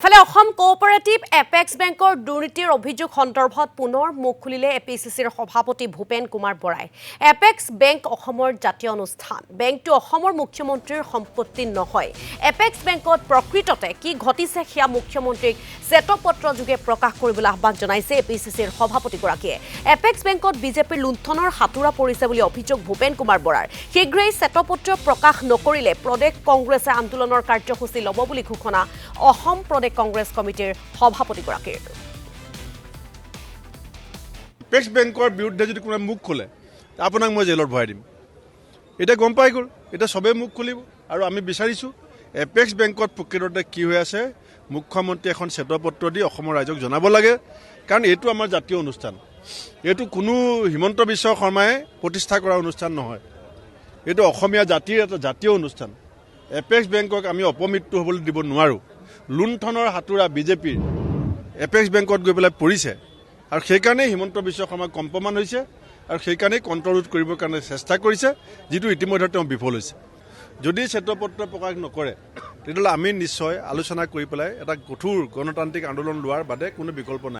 ফালে Assam cooperative apex বেংকৰ দুৰ্নীতিৰ অভিযোগ সন্দৰ্ভত পুনৰ মুখ খুলিলে এপিচিচিৰ সভাপতি ভূপেন কুমাৰ বৰাই। এপেক্স বেংক অসমৰ জাতীয় অনুষ্ঠান। বেংকটো অসমৰ মুখ্যমন্ত্ৰীৰ সম্পত্তি নহয়। এপেক্স বেংকত প্ৰকৃততে কি ঘটিছে সেয়া মুখ্যমন্ত্ৰীক শ্বেতপত্ৰ যোগে প্ৰকাশ কৰিবলৈ আহ্বান জনাইছে এপিচিচিৰ সভাপতিগৰাকীয়ে। এপেক্স বেংকত বিজেপিৰ লুণ্ঠনৰ হাতুৰা পৰিছে বুলি অভিযোগ ভূপেন কুমাৰ বৰাৰ। শীঘ্ৰেই শ্বেতপত্ৰ প্ৰকাশ নকৰিলে প্ৰদেশ কংগ্ৰেছে আন্দোলনৰ কাৰ্যসূচী ল'ব বুলি ঘোষণা অসম প্ৰদেশ কংগ্ৰেছ কমিটিৰ সভাপতিগৰাকীৰ। এপেক্স বেংকৰ বিৰুদ্ধে যদি কোনোবাই মুখ খোলে আপোনাক মই জেলত ভৰাই দিম। এতিয়া গম পাই গ'ল, এতিয়া চবেই মুখ খুলিব আৰু আমি বিচাৰিছোঁ এপেক্স বেংকত প্ৰকৃততে কি হৈ আছে মুখ্যমন্ত্ৰী এখন শ্বেতপত্ৰ দি অসমৰ ৰাইজক জনাব লাগে, কাৰণ এইটো আমাৰ জাতীয় অনুষ্ঠান। এইটো কোনো হিমন্ত বিশ্ব শৰ্মাই প্ৰতিষ্ঠা কৰা অনুষ্ঠান নহয়, এইটো অসমীয়া জাতিৰ এটা জাতীয় অনুষ্ঠান। এপেক্স বেংকক আমি অপমৃত্যু হ'বলৈ দিব নোৱাৰোঁ। লুণ্ঠনৰ হাতুৰা বিজেপিৰ এপেক্স বেংকত গৈ পেলাই পৰিছে আৰু সেইকাৰণেই হিমন্ত বিশ্ব শৰ্মা কম্পমান হৈছে আৰু সেইকাৰণেই কণ্ট্ৰল কৰিবৰ কাৰণে চেষ্টা কৰিছে, যিটো ইতিমধ্যে তেওঁ বিফল হৈছে। যদি শ্বেতপত্ৰ প্ৰকাশ নকৰে তেতিয়াহ'লে আমি নিশ্চয় আলোচনা কৰি পেলাই এটা কঠোৰ গণতান্ত্ৰিক আন্দোলন লোৱাৰ বাদে কোনো বিকল্প নাই।